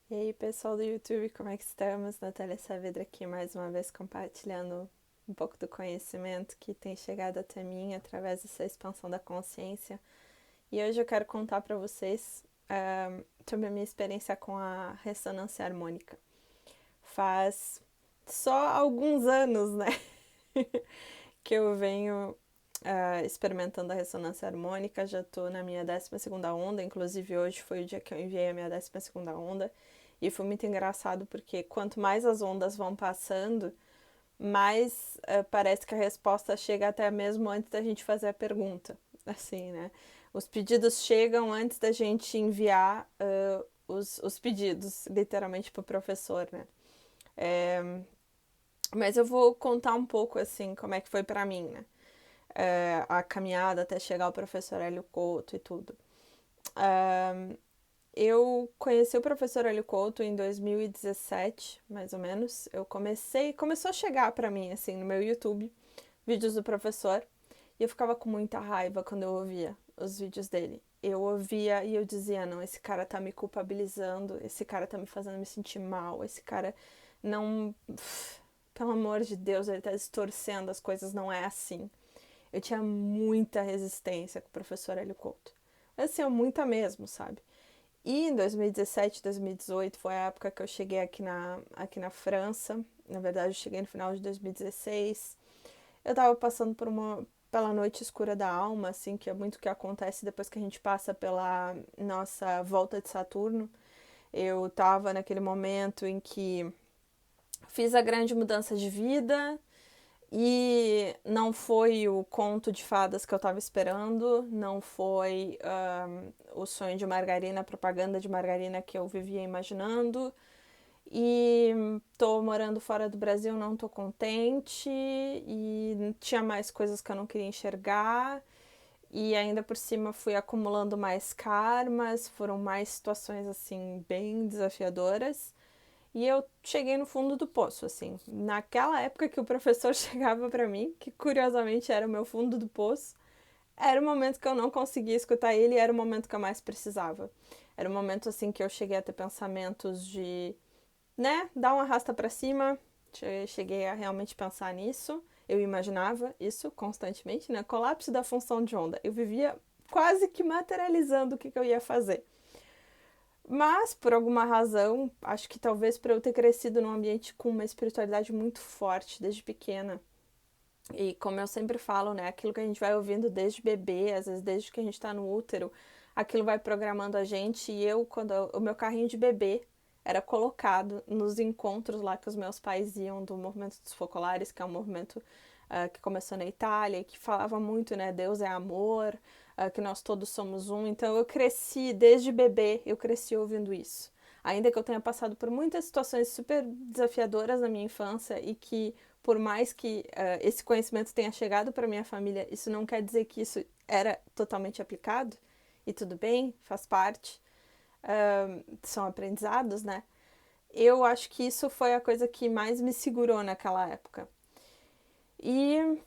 E aí, pessoal do YouTube, como é que estamos? Natália Saavedra aqui mais uma vez compartilhando um pouco do conhecimento que tem chegado até mim através dessa expansão da consciência. E hoje eu quero contar para vocês sobre a minha experiência com a ressonância harmônica. Faz só alguns anos, né, que eu venho experimentando a ressonância harmônica. Já estou na minha 12ª onda, inclusive hoje foi o dia que eu enviei a minha 12ª onda. E foi muito engraçado porque quanto mais as ondas vão passando, mais parece que a resposta chega até mesmo antes da gente fazer a pergunta. Assim, né? Os pedidos chegam antes da gente enviar os pedidos, literalmente, para o professor, né? É, mas eu vou contar um pouco, assim, como é que foi para mim, né? A caminhada até chegar ao professor Hélio Couto e tudo. Eu conheci o professor Hélio Couto em 2017, mais ou menos. Começou a chegar para mim, assim, no meu YouTube, vídeos do professor. E eu ficava com muita raiva quando eu ouvia os vídeos dele. Eu ouvia e eu dizia: não, esse cara tá me culpabilizando, esse cara tá me fazendo me sentir mal, esse cara não. Pelo amor de Deus, ele tá distorcendo as coisas, não é assim. Eu tinha muita resistência com o professor Hélio Couto. Assim, muita mesmo, sabe? E em 2017, 2018 foi a época que eu cheguei aqui na França. Na verdade, eu cheguei no final de 2016. Eu tava passando pela noite escura da alma, assim, que é muito o que acontece depois que a gente passa pela nossa volta de Saturno. Eu tava naquele momento em que fiz a grande mudança de vida, e não foi o conto de fadas que eu estava esperando, não foi o sonho de margarina, a propaganda de margarina que eu vivia imaginando. E tô morando fora do Brasil, não tô contente e tinha mais coisas que eu não queria enxergar. E ainda por cima fui acumulando mais karmas, foram mais situações assim bem desafiadoras. E eu cheguei no fundo do poço, assim. Naquela época que o professor chegava para mim, que curiosamente era o meu fundo do poço, era o momento que eu não conseguia escutar ele, era o momento que eu mais precisava. Era o momento assim que eu cheguei a ter pensamentos de, né, dar uma arrasta para cima. Cheguei a realmente pensar nisso. Eu imaginava isso constantemente, né? Colapso da função de onda. Eu vivia quase que materializando o que eu ia fazer. Mas, por alguma razão, acho que talvez por eu ter crescido num ambiente com uma espiritualidade muito forte desde pequena. E como eu sempre falo, né, aquilo que a gente vai ouvindo desde bebê, às vezes desde que a gente tá no útero, aquilo vai programando a gente. E eu, quando o meu carrinho de bebê era colocado nos encontros lá que os meus pais iam do movimento dos focolares, que é um movimento que começou na Itália e que falava muito, né, Deus é amor, que nós todos somos um. Então eu cresci, desde bebê, eu cresci ouvindo isso. Ainda que eu tenha passado por muitas situações super desafiadoras na minha infância e que, por mais que esse conhecimento tenha chegado para minha família, isso não quer dizer que isso era totalmente aplicado. E tudo bem, faz parte, são aprendizados, né? Eu acho que isso foi a coisa que mais me segurou naquela época. E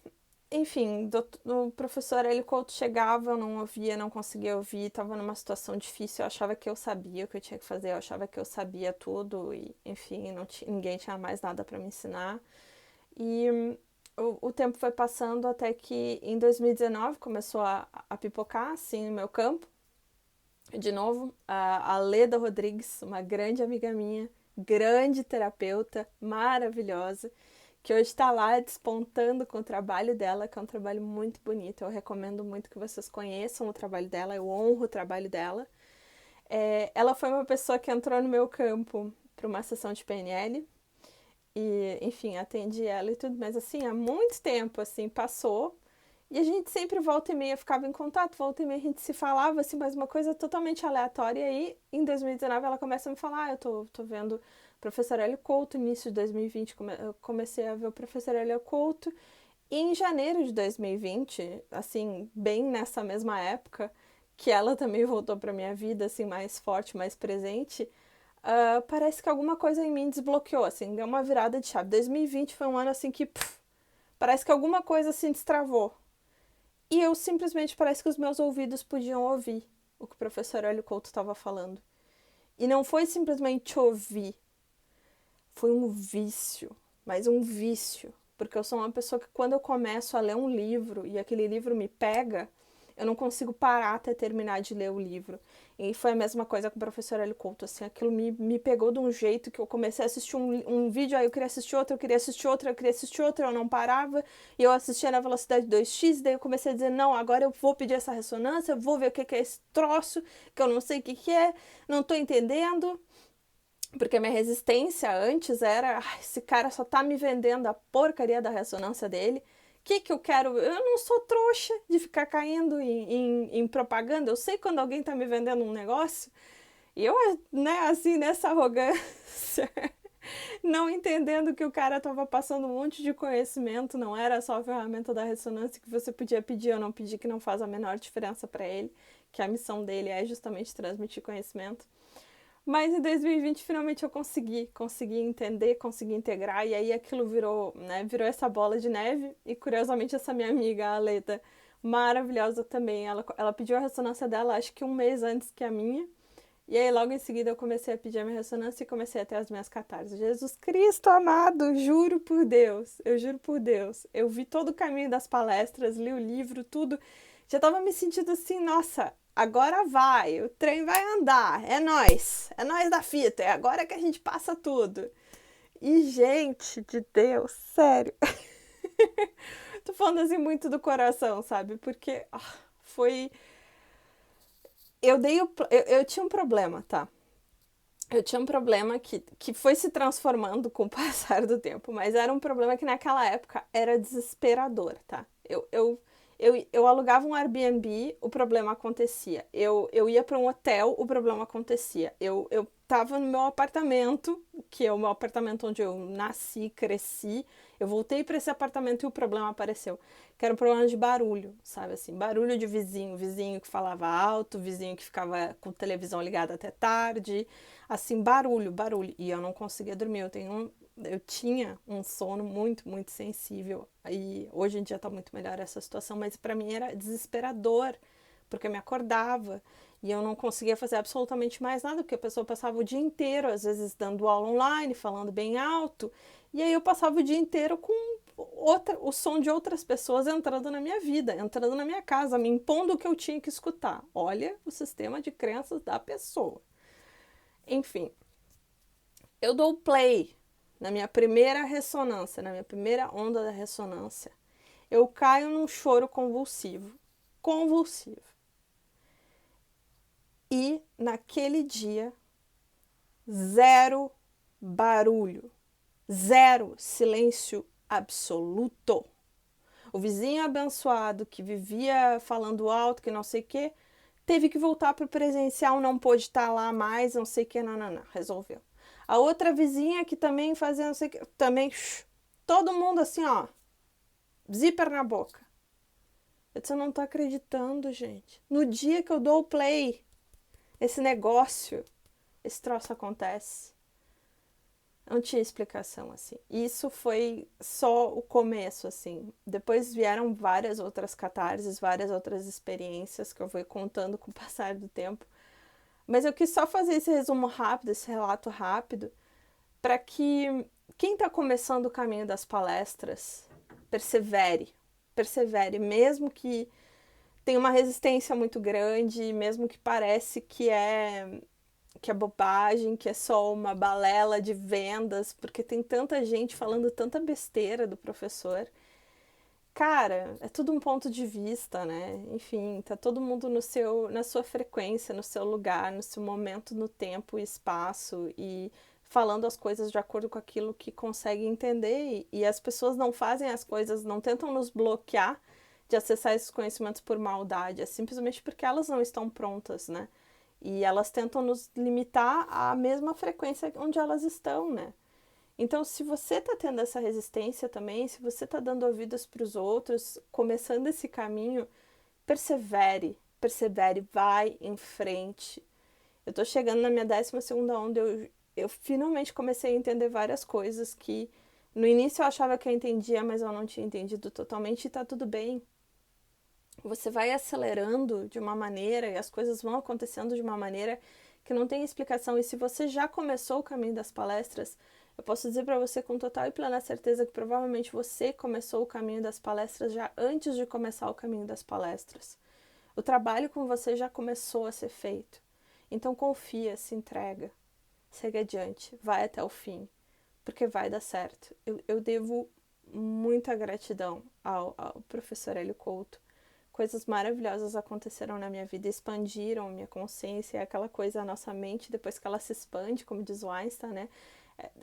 enfim, o professor Hélio Couto chegava, eu não ouvia, não conseguia ouvir, estava numa situação difícil, eu achava que eu sabia o que eu tinha que fazer, eu achava que eu sabia tudo e, enfim, ninguém tinha mais nada para me ensinar. E o tempo foi passando até que em 2019 começou a pipocar, assim, no meu campo. De novo, a Leda Rodrigues, uma grande amiga minha, grande terapeuta, maravilhosa, que hoje está lá despontando com o trabalho dela, que é um trabalho muito bonito. Eu recomendo muito que vocês conheçam o trabalho dela, eu honro o trabalho dela. Ela foi uma pessoa que entrou no meu campo para uma sessão de PNL e, enfim, atendi ela e tudo, mas assim, há muito tempo, assim, passou e a gente sempre volta e meia ficava em contato, volta e meia a gente se falava, assim, mas uma coisa totalmente aleatória. E aí, em 2019, ela começa a me falar: eu tô vendo o professor Hélio Couto, início de 2020, eu comecei a ver o professor Hélio Couto. E em janeiro de 2020, assim, bem nessa mesma época, que ela também voltou pra minha vida, assim, mais forte, mais presente, parece que alguma coisa em mim desbloqueou, assim, deu uma virada de chave. 2020 foi um ano, assim, que parece que alguma coisa, assim, destravou. E eu simplesmente parece que os meus ouvidos podiam ouvir o que o professor Hélio Couto estava falando. E não foi simplesmente ouvir, foi um vício, mas um vício. Porque eu sou uma pessoa que quando eu começo a ler um livro e aquele livro me pega, eu não consigo parar até terminar de ler o livro. E foi a mesma coisa com o professor Hélio Couto, assim, aquilo me pegou de um jeito que eu comecei a assistir um vídeo, aí eu queria assistir outro, eu queria assistir outro, eu queria assistir outro, eu não parava, e eu assistia na velocidade 2x, daí eu comecei a dizer, não, agora eu vou pedir essa ressonância, eu vou ver o que é esse troço, que eu não sei o que é, não tô entendendo, porque a minha resistência antes era, esse cara só tá me vendendo a porcaria da ressonância dele. O que eu quero? Eu não sou trouxa de ficar caindo em propaganda. Eu sei quando alguém tá me vendendo um negócio. E eu, né, assim, nessa arrogância, não entendendo que o cara tava passando um monte de conhecimento, não era só a ferramenta da ressonância que você podia pedir ou não pedir, que não faz a menor diferença para ele, que a missão dele é justamente transmitir conhecimento. Mas em 2020 finalmente eu consegui entender, consegui integrar, e aí aquilo virou, né, virou essa bola de neve, e curiosamente essa minha amiga, a Aleta, maravilhosa também, ela pediu a ressonância dela acho que um mês antes que a minha, e aí logo em seguida eu comecei a pedir a minha ressonância e comecei a ter as minhas catarses. Jesus Cristo amado, eu juro por Deus, eu vi todo o caminho das palestras, li o livro, tudo, já tava me sentindo assim, nossa, agora vai, o trem vai andar, é nós da fita, é agora que a gente passa tudo. E gente de Deus, sério, tô falando assim muito do coração, sabe? Porque foi. Eu tinha um problema, tá? Eu tinha um problema que foi se transformando com o passar do tempo, mas era um problema que naquela época era desesperador, tá? Eu alugava um Airbnb, o problema acontecia. Eu ia para um hotel, o problema acontecia. Eu tava no meu apartamento, que é o meu apartamento onde eu nasci, cresci. Eu voltei para esse apartamento e o problema apareceu. Que era um problema de barulho, sabe assim? Barulho de vizinho, vizinho que falava alto, vizinho que ficava com televisão ligada até tarde. Assim, barulho. E eu não conseguia dormir. Eu tinha um sono muito sensível. E hoje em dia tá muito melhor essa situação, mas para mim era desesperador, porque eu me acordava e eu não conseguia fazer absolutamente mais nada, porque a pessoa passava o dia inteiro, às vezes dando aula online, falando bem alto, e aí eu passava o dia inteiro com o som de outras pessoas entrando na minha vida, entrando na minha casa, me impondo o que eu tinha que escutar. Olha o sistema de crenças da pessoa. Enfim, eu dou play na minha primeira ressonância, na minha primeira onda da ressonância. Eu caio num choro convulsivo. Convulsivo. E naquele dia, zero barulho. Zero silêncio absoluto. O vizinho abençoado que vivia falando alto, que não sei o quê, teve que voltar para o presencial, não pôde estar lá mais, não sei o que, não, resolveu. A outra vizinha que também fazia não sei o que, também, todo mundo assim, ó, zíper na boca. Eu disse, eu não tô acreditando, gente. No dia que eu dou o play, esse negócio, esse troço acontece. Não tinha explicação, assim. Isso foi só o começo, assim. Depois vieram várias outras catarses, várias outras experiências que eu fui contando com o passar do tempo. Mas eu quis só fazer esse resumo rápido, esse relato rápido, para que quem está começando o caminho das palestras persevere. Persevere, mesmo que tenha uma resistência muito grande, mesmo que parece que é bobagem, que é só uma balela de vendas, porque tem tanta gente falando tanta besteira do professor. Cara, é tudo um ponto de vista, né? Enfim, tá todo mundo na sua frequência, no seu lugar, no seu momento, no tempo e espaço e falando as coisas de acordo com aquilo que consegue entender. E as pessoas não fazem as coisas, não tentam nos bloquear de acessar esses conhecimentos por maldade, é simplesmente porque elas não estão prontas, né? E elas tentam nos limitar à mesma frequência onde elas estão, né? Então, se você está tendo essa resistência também, se você está dando ouvidos para os outros, começando esse caminho, persevere, vai em frente. Eu estou chegando na minha 12ª onda, eu finalmente comecei a entender várias coisas que no início eu achava que eu entendia, mas eu não tinha entendido totalmente e está tudo bem. Você vai acelerando de uma maneira e as coisas vão acontecendo de uma maneira que não tem explicação. E se você já começou o caminho das palestras, eu posso dizer para você com total e plena certeza que provavelmente você começou o caminho das palestras já antes de começar o caminho das palestras. O trabalho com você já começou a ser feito. Então confia, se entrega, segue adiante, vai até o fim, porque vai dar certo. Eu devo muita gratidão ao professor Hélio Couto. Coisas maravilhosas aconteceram na minha vida, expandiram minha consciência, é aquela coisa, a nossa mente, depois que ela se expande, como diz o Einstein, né?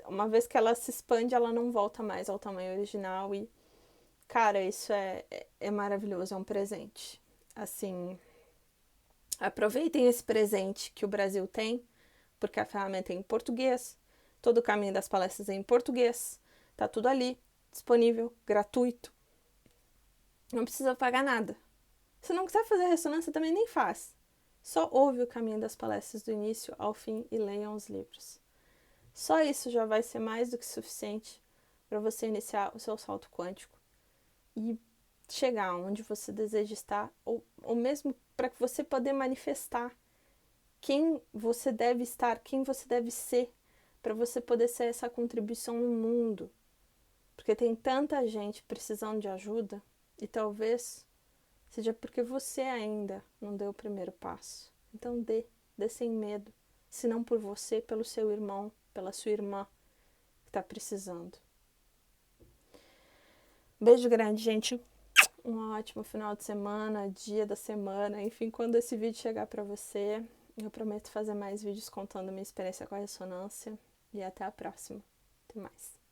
Uma vez que ela se expande, ela não volta mais ao tamanho original e, cara, isso é maravilhoso, é um presente. Assim, aproveitem esse presente que o Brasil tem, porque a ferramenta é em português, todo o caminho das palestras é em português, tá tudo ali, disponível, gratuito, não precisa pagar nada. Se não quiser fazer ressonância, também nem faz. Só ouve o caminho das palestras do início ao fim e leiam os livros. Só isso já vai ser mais do que suficiente para você iniciar o seu salto quântico e chegar onde você deseja estar, ou mesmo para que você poder manifestar quem você deve estar, quem você deve ser, para você poder ser essa contribuição no mundo. Porque tem tanta gente precisando de ajuda e talvez seja porque você ainda não deu o primeiro passo. Então dê sem medo. Se não por você, pelo seu irmão, pela sua irmã que está precisando. Beijo grande, gente. Um ótimo final de semana, dia da semana, enfim, quando esse vídeo chegar para você, eu prometo fazer mais vídeos contando minha experiência com a ressonância. E até a próxima. Até mais.